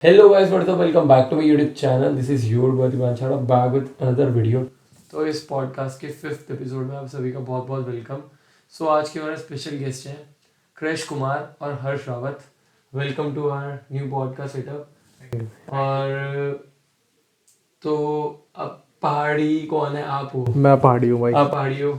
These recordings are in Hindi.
Hello guys, what's up? Welcome back to my YouTube channel. This is your boy Divansha back with another video. तो इस पॉडकास्ट के 5th एपिसोड में आप सभी का बहुत बहुत वेलकम. सो आज के हमारे स्पेशल गेस्ट हैं कृष कुमार और Harsh Rawat. Welcome to our new podcast setup. और तो अब पहाड़ी कौन है? आप हो? मैं पहाड़ी हूँ भाई. आप पहाड़ी हो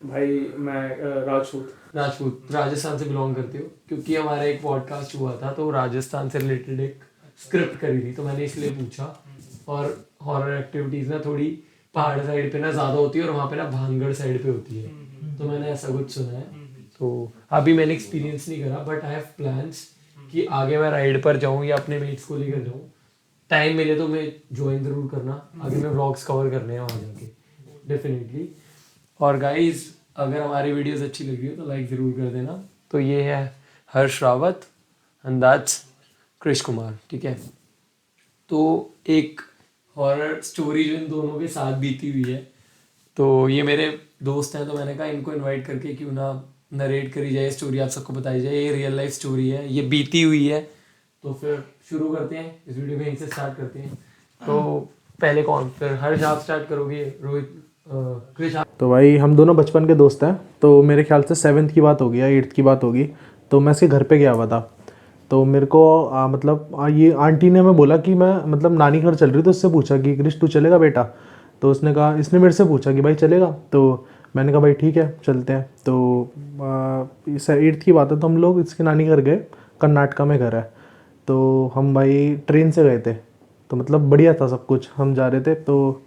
भाई? मैं राजपूत राजस्थान से बिलोंग करते हो? क्योंकि हमारा एक पॉडकास्ट हुआ था तो राजस्थान से रिलेटेड एक स्क्रिप्ट करी थी तो मैंने इसलिए पूछा. और हॉरर एक्टिविटीज ना थोड़ी पहाड़ साइड पे ना ज़्यादा होती है और वहाँ पे ना भानगढ़ साइड पे होती है. तो मैंने ऐसा कुछ सुना है. तो अभी मैंने एक्सपीरियंस नहीं करा बट आई हैव प्लान्स कि आगे मैं राइड पर जाऊँ या अपने मेट्स को लेकर जाऊँ. टाइम मिले तो मैं ज्वाइन ज़रूर करना. आगे मैं व्लॉग्स कवर करने हैं वहाँ जाके डेफिनेटली. और गाइज अगर हमारी वीडियोस अच्छी लगी हो तो लाइक ज़रूर कर देना. तो ये है हर्ष रावत एंड दैट्स कृष कुमार. ठीक है. तो एक हॉरर स्टोरी जो इन दोनों के साथ बीती हुई है. तो ये मेरे दोस्त हैं तो मैंने कहा इनको इनवाइट करके क्यों ना नरेट करी जाए स्टोरी, आप सबको बताई जाए. ये रियल लाइफ स्टोरी है, ये बीती हुई है. तो फिर शुरू करते हैं इस वीडियो में. इनसे स्टार्ट करते हैं. तो पहले कौन? फिर हर्ष आप स्टार्ट करोगे? रोहित, कृष आप? तो भाई हम दोनों बचपन के दोस्त हैं. तो मेरे ख्याल से 7th की बात होगी या 8th की बात होगी. तो मैं इसके घर पे गया हुआ था. तो मेरे को ये आंटी ने हमें बोला कि मैं नानी घर चल रही. तो उससे पूछा कि कृष तू चलेगा बेटा? तो उसने कहा, इसने मेरे से पूछा कि भाई चलेगा? तो मैंने कहा भाई ठीक है चलते हैं. तो 8th की बात है. तो हम लोग इसके नानी घर गए. कर्नाटका में घर है. तो हम भाई ट्रेन से गए थे. तो बढ़िया था सब कुछ. हम जा रहे थे तो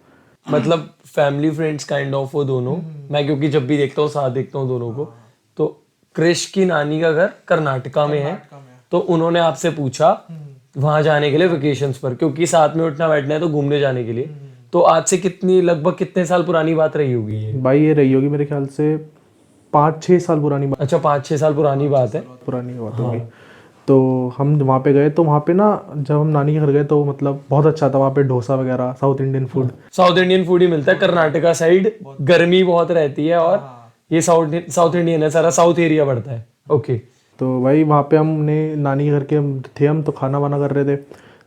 फैमिली फ्रेंड्स काइंड ऑफ वो दोनों. मैं क्योंकि जब भी देखता हूँ साथ देखता हूँ दोनों को. तो कृष की नानी का घर कर्नाटका में है. तो उन्होंने आपसे पूछा वहां जाने के लिए वेकेशंस पर, क्योंकि साथ में उठना बैठना है तो घूमने जाने के लिए. तो आज से लगभग कितने साल पुरानी बात रही होगी ये? भाई ये रही होगी मेरे ख्याल से 5-6 साल पुरानी बात. अच्छा, 5-6 साल पुरानी बात है. पुरानी बात होगी. तो हम वहाँ पे गए. तो वहाँ पे ना जब हम नानी के घर गए तो बहुत अच्छा था. वहाँ पे डोसा वगैरह साउथ इंडियन फूड ही मिलता है. कर्नाटका साइड गर्मी बहुत रहती है और ये साउथ इंडियन है, सारा साउथ एरिया पड़ता है. ओके. तो भाई वहाँ पे हमने नानी के घर के थे. हम तो खाना वाना कर रहे थे.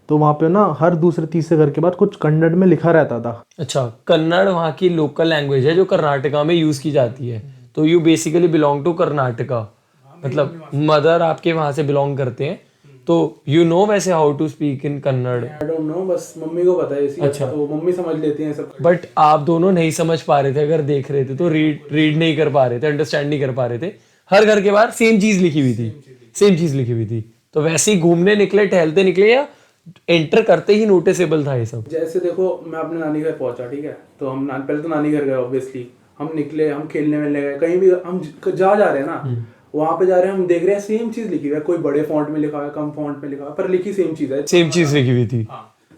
तो वहाँ पे ना हर दूसरे तीसरे घर के बाद कुछ कन्नड़ में लिखा रहता था. अच्छा, कन्नड़ वहाँ की लोकल लैंग्वेज है जो कर्नाटका में यूज की जाती है. तो you basically belong to Karnataka, mother आपके वहां से बिलोंग करते हैं. तो यू नो वैसे how to speak in Kannada? I don't know, बस मम्मी को पता है इसी. अच्छा. तो मम्मी समझ लेती हैं सब. बट आप दोनों नहीं समझ पा रहे थे. अगर देख रहे थे तो रीड नहीं कर पा रहे थे, अंडरस्टैंड नहीं कर पा रहे थे. हर घर के बाहर सेम चीज लिखी हुई थी. तो वैसे ही घूमने निकले, टहलते निकले, या एंटर करते ही नोटिसेबल था ये सब? जैसे देखो, मैं अपने नानी घर पहुंचा. ठीक है. तो हम पहले तो नानी घर गए ऑब्वियसली. हम निकले, हम खेलने मिलने गए. कहीं भी हम जा रहे हैं ना, वहाँ पे जा रहे हैं, हम देख रहे हैं सेम चीज लिखी हुई है. कोई बड़े फॉन्ट में लिखा है, कम फॉन्ट में लिखा है, पर लिखी सेम चीज है. सेम चीज लिखी हुई थी.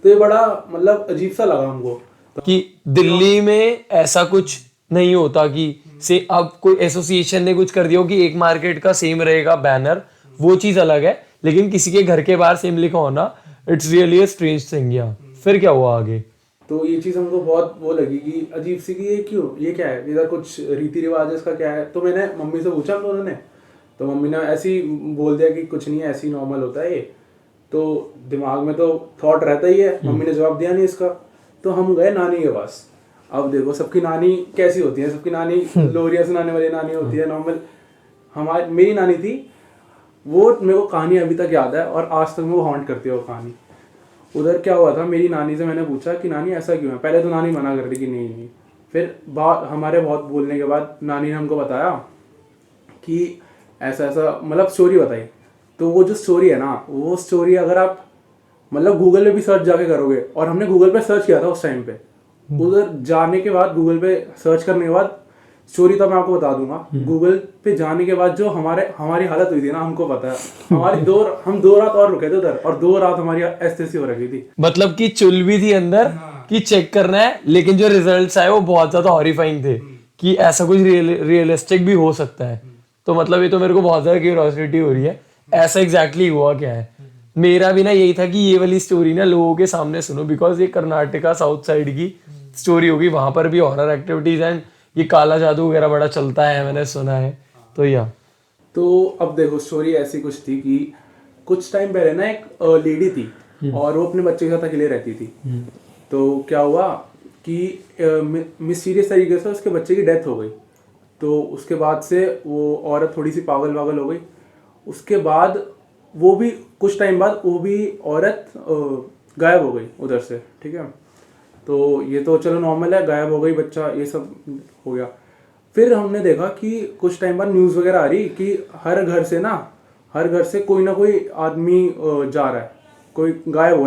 तो ये बड़ा अजीब सा लगा हमको कि दिल्ली में ऐसा कुछ नहीं होता कि से अब कोई एसोसिएशन ने कुछ कर दिया हो कि एक मार्केट का सेम रहेगा बैनर, वो चीज अलग है. लेकिन किसी के घर के बाहर सेम लिखा होना, it's really a strange thing. या फिर क्या हुआ आगे? तो ये चीज़ हमको बहुत वो लगी कि अजीब सी, कि ये क्या है, इधर कुछ रीति रिवाज है, इसका क्या है. तो मैंने मम्मी से पूछा हम दोनों ने. तो मम्मी ने ऐसे ही बोल दिया कि कुछ नहीं है, ऐसे ही नॉर्मल होता है ये. तो दिमाग में तो थॉट रहता ही है. मम्मी ने जवाब दिया नहीं इसका. तो हम गए नानी के पास. अब देखो सबकी नानी कैसी होती है. सबकी नानी लोरिया सुनाने वाली नानी होती है, नॉर्मल. मेरी नानी थी वो, मेरे को कहानी अभी तक याद है और आज तक मैं वो हॉन्ट करती है वो कहानी. उधर क्या हुआ था, मेरी नानी से मैंने पूछा कि नानी ऐसा क्यों है. पहले तो नानी मना कर रही कि नहीं. फिर हमारे बहुत बोलने के बाद नानी ने हमको बताया कि ऐसा स्टोरी बताई. तो वो जो स्टोरी है ना, वो स्टोरी अगर आप गूगल पे भी सर्च जाके करोगे, और हमने गूगल पे सर्च किया था उस टाइम पे. उधर जाने के बाद, गूगल पे सर्च करने के बाद, स्टोरी तो मैं आपको बता दूंगा. गूगल पे जाने के बाद जो हमारी हालत हुई थी ना, हमको पता है. हम 2 रात और रुके थे उधर, और 2 रात हमारी ऐसी हो रखी थी. मतलब कि चुल भी थी अंदर कि चेक करना है, लेकिन जो रिजल्ट्स आए वो बहुत ज्यादा हॉरिफाइंग थे कि ऐसा कुछ रियलिस्टिक भी हो सकता है. तो ये तो मेरे को बहुत ज्यादा क्यूरियोसिटी हो रही है, ऐसा एग्जैक्टली हुआ क्या है. मेरा भी ना यही था कि ये वाली स्टोरी ना लोगों के सामने सुनो, बिकॉज ये कर्नाटका साउथ साइड की स्टोरी होगी. वहां पर भी हॉरर एक्टिविटीज एंड ये काला जादू वगैरह बड़ा चलता है, मैंने सुना है. तो अब देखो स्टोरी ऐसी कुछ थी कि कुछ टाइम पहले ना एक लेडी थी. और वो अपने बच्चे के साथ अकेले रहती थी। तो क्या हुआ कि मिस्टीरियस तरीके से उसके बच्चे की डेथ हो गई। तो उसके बाद से वो औरत थोड़ी सी पागल वागल हो गई। उसके बाद वो भी कुछ टाइम बाद वो भी औरत गायब हो गई उधर से, ठीक है। तो ये तो चलो नॉर्मल है, गायब हो गई बच्चा, ये सब हो गया। फिर हमने देखा कि कुछ टाइम बाद न्यूज़ वगैरह आ रही कि हर घर से कोई ना कोई आदमी जा रहा है, कोई गायब हो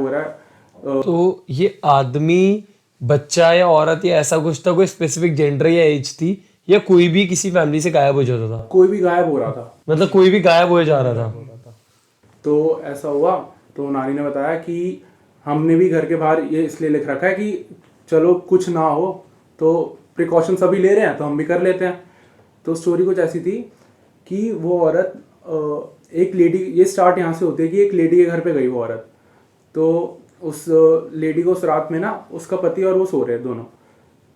रहा है। तो ये आदमी, बच्चा या औरत या ऐसा कुछ था, कोई स्पेसिफिक जेंडर या एज थी, या कोई भी किसी फैमिली से गायब हो जाता था? कोई भी गायब हो रहा था, मतलब कोई भी गायब हो जा रहा था। तो ऐसा हुआ। तो नानी ने बताया कि हमने भी घर के बाहर ये इसलिए लिख रखा है कि चलो कुछ ना हो, तो प्रिकॉशन सभी ले रहे हैं तो हम भी कर लेते हैं। तो स्टोरी कुछ ऐसी थी कि वो औरत एक लेडी, ये स्टार्ट यहाँ से होती है कि एक लेडी के घर पे गई वो औरत। तो उस लेडी को उस रात में ना उसका पति और वो सो रहे दोनों।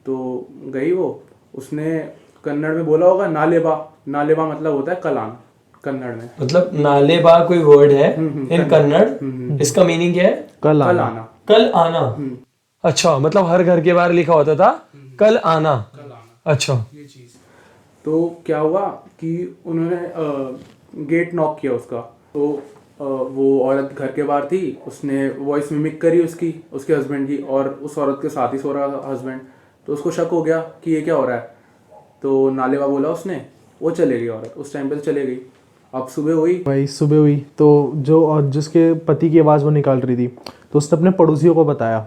तो गई वो, उसने कन्नड़ में बोला होगा नालेबा। नालेबा मतलब होता है कल आना कन्नड़ में। मतलब नालेबा कोई वर्ड है इन कन्नड़, इसका मीनिंग क्या है? कल कल आना। आना। कल आना। अच्छा, मतलब हर घर के बाहर लिखा होता था कल आना। अच्छा। ये चीज। तो क्या हुआ कि उन्होंने गेट नॉक किया उसका। तो वो औरत घर के बाहर थी, उसने वॉइस मिमिक करी उसके हस्बैंड की, और उस औरत के साथ ही सो रहा था हस्बैंड। तो उसको शक हो गया कि ये क्या हो रहा है। तो नालेवा बोला उसने, वो चले गई औरत, उस टाइम पे चले गई। अब सुबह हुई भाई सुबह हुई तो जो और जिसके पति की आवाज़ वो निकाल रही थी, तो उसने अपने पड़ोसियों को बताया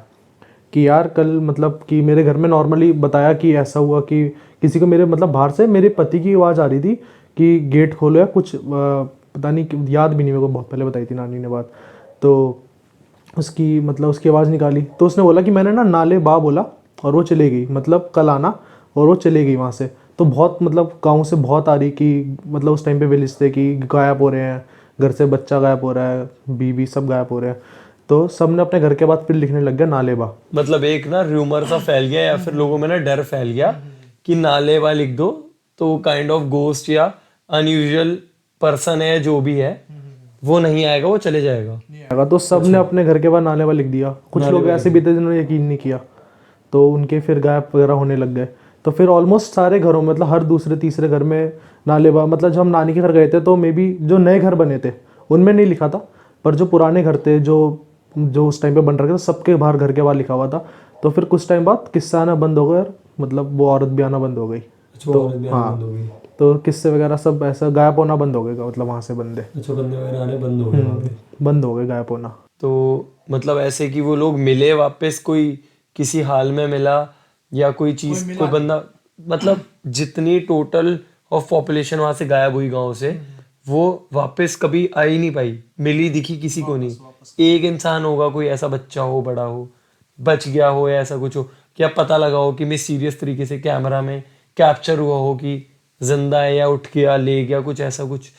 कि यार कल मतलब कि मेरे घर में नॉर्मली बताया कि ऐसा हुआ कि किसी को मेरे मतलब बाहर से मेरे पति की आवाज़ आ रही थी कि गेट खोलो या कुछ पता नहीं, याद भी नहीं मेरे को, बहुत पहले बताई थी नानी ने बात। तो उसकी मतलब उसकी आवाज़ निकाली तो उसने बोला कि मैंने ना नाले बा बोला और वो चली गई, मतलब कल आना, और वो चली गई वहाँ से। तो बहुत मतलब गाँव से बहुत आ रही कि मतलब उस टाइम पे विलेज थे कि गायब हो रहे हैं, घर से बच्चा गायब हो रहा है, बीवी सब गायब हो रहे हैं। तो सब ने अपने घर के बाद फिर लिखने लग गया नालेबा। मतलब एक ना र्यूमर सा फैल गया, या फिर लोगों में ना डर फैल गया कि नालेबा लिख दो तो काइंड ऑफ गोस्ट या अनयूजुअल पर्सन है जो भी है वो नहीं आएगा, वो चले जाएगा। तो सब ने अपने घर के बाद नालेबा लिख दिया। कुछ लोग ऐसे भी थे जिन्होंने यकीन नहीं किया, तो उनके फिर गायब वगैरह होने लग गए। तो फिर ऑलमोस्ट सारे घरों में, मतलब हर दूसरे तीसरे घर में नालेबा, मतलब जब हम नानी के घर गए थे तो मे बी जो नए घर बने थे उनमें नहीं लिखा था, पर जो पुराने घर थे जो उस टाइम पे बन रखे थे सबके बाहर घर के बाहर लिखा हुआ था। तो फिर कुछ टाइम बाद किस्सा आना बंद हो गया, मतलब वो औरत भी आना बंद हो गई। तो हाँ, तो किस्से वगैरह सब ऐसा गायब होना बंद हो गया, मतलब वहाँ से बंदे अच्छा बंदे वगैरह आने बंद हो गए। बंद हो गए गायब होना। तो मतलब ऐसे कि वो लोग मिले वापस, कोई किसी हाल में मिला या कोई चीज, कोई बंदा, मतलब जितनी टोटल ऑफ पॉपुलेशन वहां से गायब हुई गांव से, वो वापस कभी आ ही नहीं पाई, मिली दिखी किसी को नहीं। एक इंसान होगा, कोई ऐसा बच्चा हो, बड़ा हो, बच गया हो या ऐसा कुछ हो, क्या पता लगा हो कि मिस्टीरियस तरीके से कैमरा में कैप्चर हुआ हो कि जिंदा है या उठ गया ले गया, कुछ ऐसा कुछ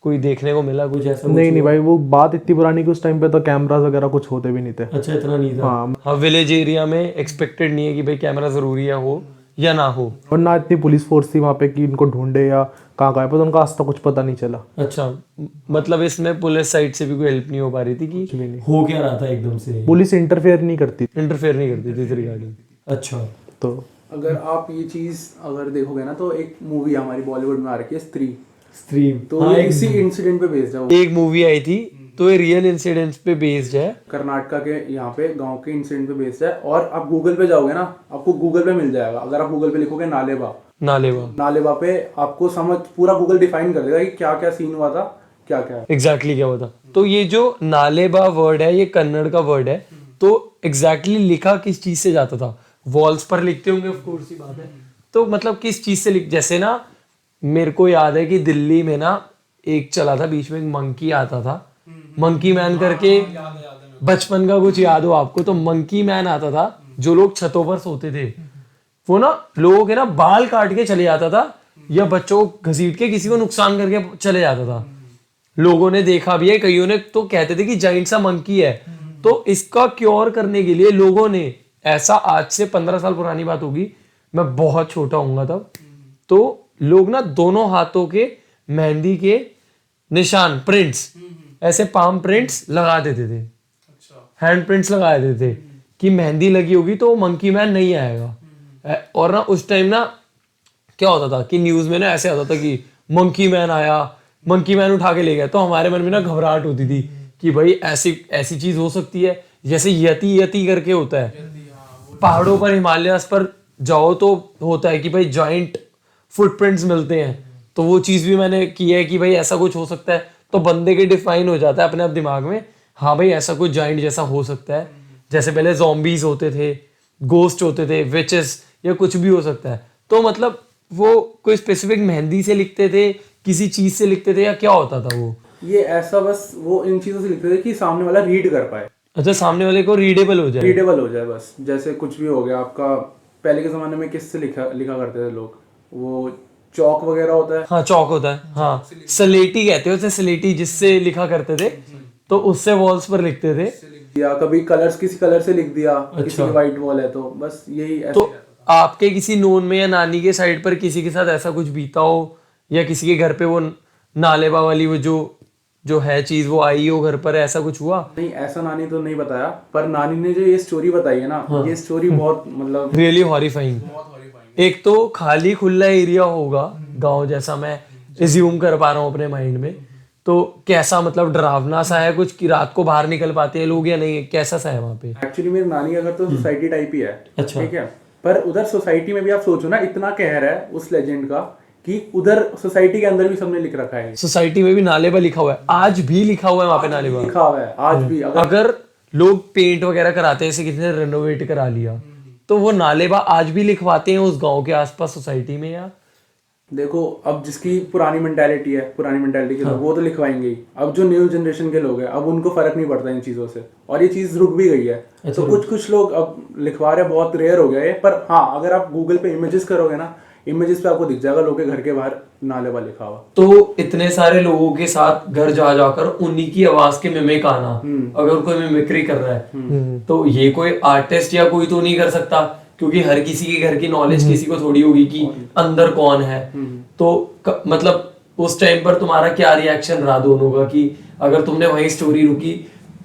कोई देखने को मिला, कुछ ऐसा? नहीं भाई, वो बात इतनी पुरानी कि उस टाइम पे तो कैमरास वगैरह कुछ होते भी नहीं थे। अच्छा, इतना नहीं था। हाँ, विलेज एरिया में एक्सपेक्टेड नहीं है कि भाई कैमरा जरूरी है हो या ना हो। और ना इतनी पुलिस फोर्स थी वहाँ पे कि इनको ढूंढे या कहाँ गायब, तो उनका आज तक कुछ पता नहीं चला। अच्छा, मतलब इसमें पुलिस साइड से भी कोई हेल्प नहीं हो पा रही थी कि हो क्या रहा था एकदम से? पुलिस इंटरफेयर नहीं करती थी इस रिगार्डिंग। अच्छा, तो अगर आप ये चीज अगर देखोगे ना, तो एक मूवी हमारी बॉलीवुड में आ रखी है स्त्री। तो हाँ, ये इसी इंसिडेंट पे बेस्ड है वो। एक मूवी आई थी, तो ये रियल इंसिडेंट्स पे बेस्ड है। कर्नाटका के यहाँ पे गांव के इंसिडेंट पे बेस्ड है। और आप गूगल पे जाओगे ना, आपको गूगल पे मिल जाएगा। अगर आप गूगल पे लिखोगे नालेबा पे आपको समझ पूरा गूगल डिफाइन कर देगा कि क्या क्या सीन हुआ था, क्या क्या है। एग्जैक्टली क्या हुआ था। तो ये जो नालेबा वर्ड है, ये कन्नड़ का वर्ड है। तो एग्जैक्टली लिखा किस चीज से जाता था? वॉल्स पर लिखते होंगे, ऑफ कोर्स, ही बात है। तो मतलब किस चीज से लिख, जैसे ना मेरे को याद है कि दिल्ली में ना एक चला था बीच में, एक मंकी आता था, मंकी मैन करके, बचपन का कुछ याद हो आपको? तो मंकी मैन आता था, जो लोग छतों पर सोते थे, वो ना लोगों के ना बाल काट के चले जाता था, या बच्चों को घसीट के किसी को नुकसान करके चले जाता था। लोगों ने देखा भी है, कईयों ने तो कहते थे कि जाइंट सा मंकी है। तो इसका क्योर करने के लिए लोगों ने ऐसा, आज से 15 साल पुरानी बात होगी, मैं बहुत छोटा होऊंगा तब, तो लोग ना दोनों हाथों के मेहंदी के निशान, प्रिंट्स, ऐसे पाम प्रिंट्स लगा देते थे। हैंड प्रिंट्स लगा देते थे कि मेहंदी लगी होगी तो मंकी मैन नहीं आएगा। और ना उस टाइम ना क्या होता था कि न्यूज में ना ऐसे आता था कि मंकी मैन आया, मंकी मैन उठा के ले गया। तो हमारे मन में ना घबराहट होती थी कि भाई ऐसी ऐसी चीज हो सकती है, जैसे यति यति करके होता है पहाड़ों पर, हिमालयस पर जाओ तो होता है कि भाई जॉइंट फुटप्रिंट्स मिलते हैं। तो वो चीज भी मैंने की है कि भाई ऐसा कुछ हो सकता है, तो बंदे के डिफाइन हो जाता है अपने आप दिमाग में, हाँ भाई ऐसा कुछ जॉइंट जैसा हो सकता है। जैसे पहले zombies होते थे, गोस्ट होते थे, विचेस, या कुछ भी हो सकता है। तो मतलब वो कोई स्पेसिफिक मेहंदी से लिखते थे, किसी चीज से लिखते थे, या क्या होता था वो? ये ऐसा बस वो इन चीजों से लिखते थे कि सामने वाला रीड कर पाए, अच्छा, सामने वाले को रीडेबल हो जाए। रीडेबल हो जाए बस। जैसे कुछ भी हो गया आपका, पहले के जमाने में किससे लिखा करते थे लोग, वो चौक वगैरह होता है। हाँ चौक होता है, हाँ सलेटी कहते हैं उसे, सलेटी जिससे लिखा करते थे, तो उससे वॉल्स पर लिखते थे। या कभी कलर्स, किसी कलर से लिख दिया, किसी की व्हाइट वॉल है तो बस यही ऐसे। तो आपके किसी नोन में या नानी के साइड पर किसी के साथ ऐसा कुछ बीता हो, या किसी के घर पे वो नालेबा वाली वो जो है चीज वो आई हो घर पर, ऐसा कुछ हुआ? नहीं, ऐसा नानी तो नहीं बताया, पर नानी ने जो ये स्टोरी बताई है ना, ये स्टोरी बहुत मतलब रियली हॉरिफाइंग। एक तो खाली खुला एरिया होगा गांव जैसा, मैं एज्यूम कर पा रहा हूँ अपने माइंड में। तो कैसा मतलब डरावना सा है कुछ कि रात को बाहर निकल पाते हैं लोग या नहीं, कैसा सा है वहाँ पे? एक्चुअली मेरी नानी का घर तो सोसाइटी टाइप ही है। अच्छा। ठीक है, पर उधर सोसाइटी में भी आप सोचो ना, इतना कहर है उस लेजेंड का कि उधर सोसाइटी के अंदर भी सबने लिख रखा है। सोसाइटी में भी नालेबा लिखा हुआ है, आज भी लिखा हुआ है वहाँ पे नालेबा लिखा हुआ है आज भी। अगर लोग पेंट वगैरह कराते हैं, जैसे किसी ने रेनोवेट करा लिया, तो वो नालेबा आज भी लिखवाते हैं उस गांव के आसपास सोसाइटी में। या देखो, अब जिसकी पुरानी मेंटालिटी है, पुरानी मेंटालिटी के लोग वो तो लिखवाएंगे ही। अब जो न्यू जनरेशन के लोग हैं, अब उनको फर्क नहीं पड़ता इन चीजों से, और ये चीज रुक भी गई है। तो कुछ लोग अब लिखवा रहे हैं, बहुत रेयर हो गया है। पर हाँ, अगर आप गूगल पे इमेजेस करोगे ना, इमेजेस पे आपको दिख जाएगा लोगों के घर के बाहर नालेबा लिखा हुआ। तो इतने सारे लोगों के साथ घर जा जाकर उन्हीं की आवाज के मिमिक आना, अगर कोई मिमिक्री कर रहा है, तो ये कोई आर्टिस्ट या कोई तो नहीं कर सकता, क्योंकि हर किसी के घर की नॉलेज किसी को थोड़ी होगी कि अंदर कौन है। तो मतलब उस टाइम पर तुम्हारा क्या रिएक्शन रहा दोनों का, कि अगर तुमने वही स्टोरी रुकी,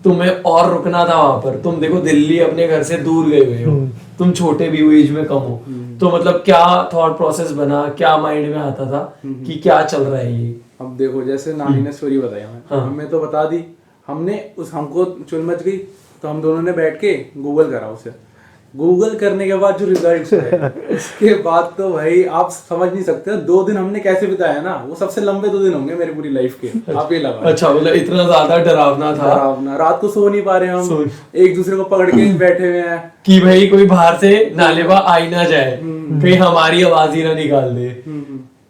तुम्हें और रुकना था वहां पर, तुम देखो दिल्ली अपने घर से दूर गए हुए हो, तुम छोटे भी हो, एज में कम हो, तो मतलब क्या थॉट प्रोसेस बना, क्या माइंड में आता था कि क्या चल रहा है ये? अब देखो, जैसे नानी ने स्टोरी बताई हमें तो बता दी हमने, हमको चुल मच गई, तो हम दोनों ने बैठ के गूगल करा उसे। गूगल करने के बाद जो रिजल्ट है, उसके बाद तो भाई आप समझ नहीं सकते 2 दिन हमने कैसे बिताया ना, वो सबसे लंबे 2 दिन होंगे मेरी पूरी लाइफ के। आप ये लगा। अच्छा, मतलब इतना ज्यादा डरावना था? डरावना, रात को सो नहीं पा रहे हम, एक दूसरे को पकड़ के बैठे हुए हैं कि भाई कोई बाहर से नालेबा आई ना जाए, कहीं हमारी आवाज ही ना निकाल दे।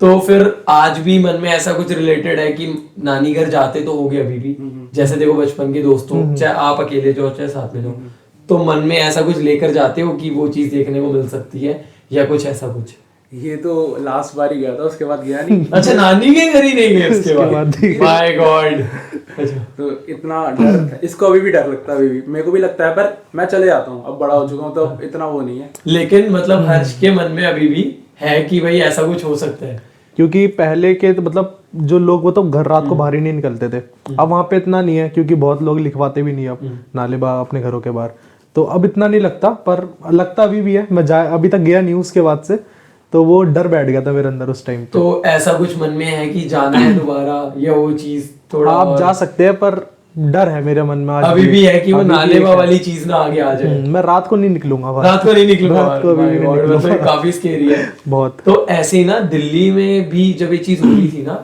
तो फिर आज भी मन में ऐसा कुछ रिलेटेड है कि नानी घर जाते तो होगे अभी भी, जैसे देखो बचपन के दोस्तों, चाहे आप अकेले जाओ चाहे साथ में जाओ, तो मन में ऐसा कुछ लेकर जाते हो कि वो चीज देखने को मिल सकती है, या कुछ ऐसा कुछ? ये तो लास्ट बार ही गया था, उसके बाद गया नहीं। अच्छा, नानी के घर ही नहीं गए उसके बाद? My God. अच्छा, तो इतना डर, इसको अभी भी डर लगता है, अभी भी मेरे को भी लगता है, पर मैं चले जाता हूँ, अब बड़ा हो चुका हूँ तो अब इतना वो नहीं है। लेकिन मतलब हर्ष के मन में अभी भी है कि भाई ऐसा कुछ हो सकता है? क्योंकि पहले के तो मतलब जो लोग वो तो घर रात को बाहर ही नहीं निकलते थे, अब वहाँ पे इतना नहीं है, क्योंकि बहुत लोग लिखवाते भी नहीं अब नालेबा अपने घरों के बाहर, तो अब इतना नहीं लगता। पर लगता अभी भी है, मैं अभी तक गया नहीं उसके बाद से, तो वो डर बैठ गया था मेरे अंदर उस टाइम। तो ऐसा कुछ मन में है कि जाना है दोबारा, या वो चीज थोड़ा आप जा सकते हैं, पर डर है मेरे मन में आज अभी भी है कि वो नालेबा वाली चीज ना आगे आ जाए। मैं रात को नहीं निकलूंगा बाहर। रात को नहीं निकलूंगा रात को अभी भी नहीं मतलब निकलूंगा। काफी स्केरी है बहुत। तो ऐसे ही ना दिल्ली में भी जब ये चीज हुई थी ना,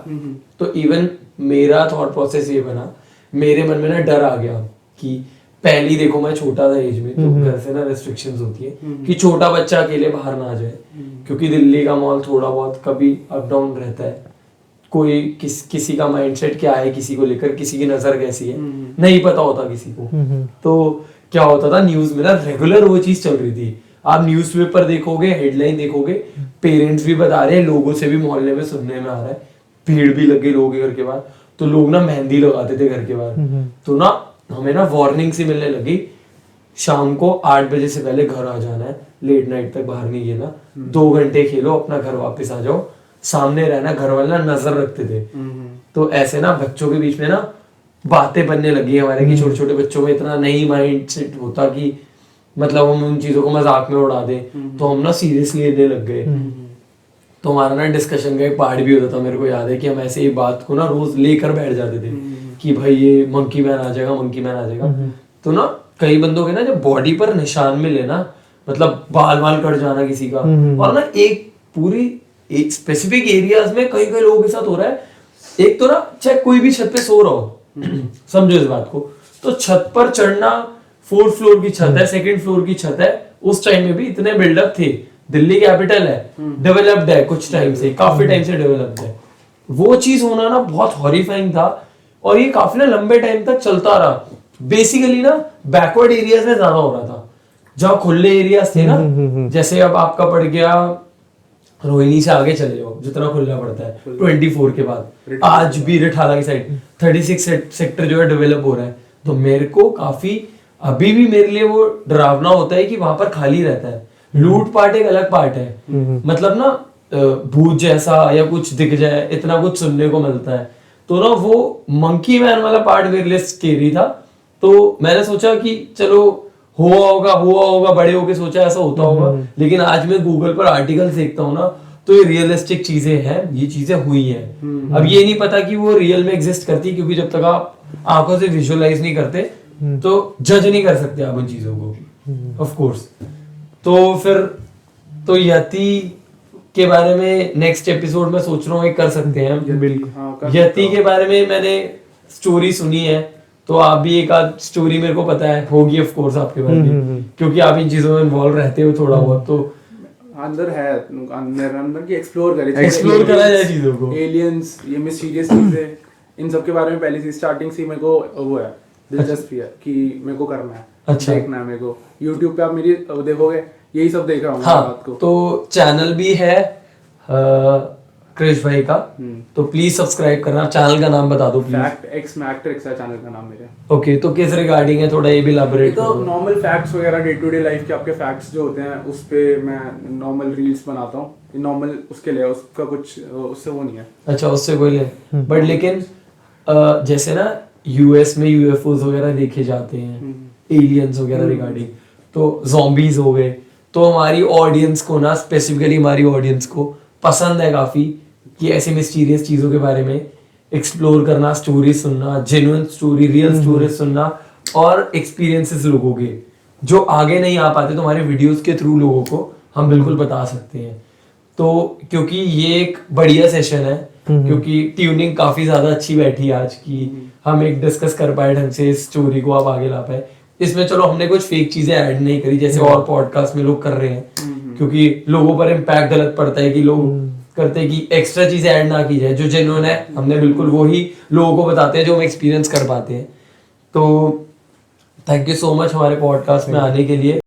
तो इवन मेरा थॉट प्रोसेस ये बना, मेरे मन में ना डर आ गया कि पहली देखो मैं छोटा था एज में, तो घर से ना रेस्ट्रिक्शंस होती है कि छोटा बच्चा अकेले बाहर ना जाए, क्योंकि दिल्ली का माहौल थोड़ा बहुत कभी अप डाउन रहता है, कोई किसी का माइंडसेट क्या है किसी को लेकर, किसी की नजर कैसी है नहीं पता होता किसी को। तो क्या होता था, न्यूज में ना रेगुलर वो चीज चल रही थी, आप न्यूज़पेपर देखोगे, हेडलाइन देखोगे, पेरेंट्स भी बता रहे हैं, लोगों से भी मोहल्ले में सुनने में आ रहा है, भीड़ भी लग गई लोगों के घर के बाहर, तो लोग ना मेहंदी लगाते थे घर के बाहर। तो ना हमें ना वार्निंग सी मिलने लगी, शाम को 8 बजे से पहले घर आ जाना है, लेट नाइट तक बाहर नहीं गिरना, 2 घंटे खेलो, अपना घर वापस आ जाओ, सामने रहना, घर वाले ना नजर रखते थे। तो ऐसे ना बच्चों के बीच में ना बातें बनने लगी हमारे कि छोटे छोटे बच्चों में इतना नहीं माइंड सेट होता कि मतलब हम उन चीजों को मजाक में उड़ा दे, तो हम ना सीरियसली लेने लग गए। तो हमारा ना डिस्कशन का एक पार्ट भी होता था, मेरे को याद है कि हम ऐसे ही बात को ना रोज लेकर बैठ जाते थे कि भाई ये मंकी मैन आ जाएगा, मंकी मैन आ जाएगा। तो ना कई बंदों के ना जब बॉडी पर निशान मिले ना, मतलब बाल बाल कट जाना किसी का, और ना एक स्पेसिफिक एरियाज में कई कई लोगों के साथ हो रहा है। एक तो ना चाहे कोई भी छत पे सो रहा हो, समझो इस बात को, तो छत पर चढ़ना, 4th फ्लोर की छत है, 2nd फ्लोर की छत है, उस टाइम में भी इतने बिल्डअप थे। दिल्ली कैपिटल है, डेवलप्ड है, कुछ टाइम से, काफी टाइम से डेवलप्ड है। वो चीज होना ना बहुत हॉरिफाइंग था, और ये काफी ना लंबे टाइम तक चलता रहा। बेसिकली ना बैकवर्ड एरियाज में ज्यादा हो रहा था, जहाँ खुले एरियाज थे ना, जैसे अब आपका पड़ गया रोहिणी से आगे चले जाओ, जितना खुला पड़ता है 24 के बाद, आज भी रिठाला की साइड 36 सेक्टर जो है डेवलप हो रहा है। तो मेरे को काफी अभी भी मेरे लिए वो डरावना होता है कि वहां पर खाली रहता है। लूट पाट एक अलग पार्ट है, मतलब ना भूत जैसा या कुछ दिख जाए, इतना कुछ सुनने को मिलता है। तो ना वो मंकी मैन वाला पार्ट मेरे लिए स्केरी था। तो मैंने सोचा कि चलो हुआ होगा, बड़े होके सोचा ऐसा होता होगा, लेकिन आज मैं गूगल पर आर्टिकल देखता हूँ ना, तो ये रियलिस्टिक चीजें हैं, ये चीजें हुई हैं। अब ये नहीं पता कि वो रियल में एग्जिस्ट करती, क्योंकि जब तक आप आंखों से विजुअलाइज नहीं करते तो जज नहीं कर सकते आप उन चीजों को, ऑफ कोर्स। तो फिर तो यति के बारे में नेक्स्ट एपिसोड में सोच रहा हूँ एक कर सकते हैं हम। बिल्कुल। यति के बारे में मैंने स्टोरी सुनी है, तो आप भी एक आध स्टोरी मेरे को पता है होगी ऑफ कोर्स आपके बारे में, क्योंकि आप इन चीजों में इन्वॉल्व रहते हो थोड़ा बहुत। तो अंदर है, अंदर की एक्सप्लोर करा जाए चीजों को, एलियंस, ये मिस्टीरियस चीजें, इन सब के बारे में पहले से स्टार्टिंग से मेरे को वो है, दिलचस्पी है कि मेरे को करना है, अच्छा देखना है मेरे को। YouTube पे आप मेरी देखोगे, यही सब देख रहा हूँ हाँ, रात को। तो चैनल भी है क्रिश भाई का, तो प्लीज सब्सक्राइब करना। चैनल का नाम बता दो प्लीज। फैक्ट एक्स मैक्ट्रिक्स है चैनल का नाम मेरे। ओके, तो किस रिगार्डिंग है, थोड़ा ये भी इलैबोरेट तो करो। नॉर्मल फैक्ट्स वगैरह, डे टू डे लाइफ के आपके फैक्ट्स जो होते हैं, उस पे मैं नॉर्मल रील्स बनाता हूँ। नॉर्मल उसके लिए उसका कुछ उससे वो नहीं है। अच्छा, उससे कोई ले, बट लेकिन जैसे ना यूएस में यूएफओज वगैरह देखे जाते हैं, एलियंस वगैरह रिगार्डिंग, तो zombies हो गए, तो हमारी ऑडियंस को ना, स्पेसिफिकली हमारी ऑडियंस को पसंद है काफी कि ऐसे मिस्टीरियस चीजों के बारे में एक्सप्लोर करना, स्टोरी सुनना, जेन्युइन स्टोरी, रियल स्टोरी सुनना, और एक्सपीरियंसेस लोगों के जो आगे नहीं आ पाते, तो हमारे वीडियोस के थ्रू लोगों को हम बिल्कुल बता सकते हैं। तो क्योंकि ये एक बढ़िया सेशन है, क्योंकि ट्यूनिंग काफी ज्यादा अच्छी बैठी है आज की, हम एक डिस्कस कर पाए ढंग से, इस स्टोरी को आप आगे ला पाए। इसमें चलो हमने कुछ फेक चीजें ऐड नहीं करी जैसे और पॉडकास्ट में लोग कर रहे हैं, क्योंकि लोगों पर इम्पैक्ट गलत पड़ता है कि लोग करते हैं कि एक्स्ट्रा चीजें ऐड ना की जाए। जो जेन्युइन है हमने बिल्कुल वो ही लोगों को बताते हैं जो हम एक्सपीरियंस कर पाते हैं। तो थैंक यू सो मच हमारे पॉडकास्ट में आने के लिए।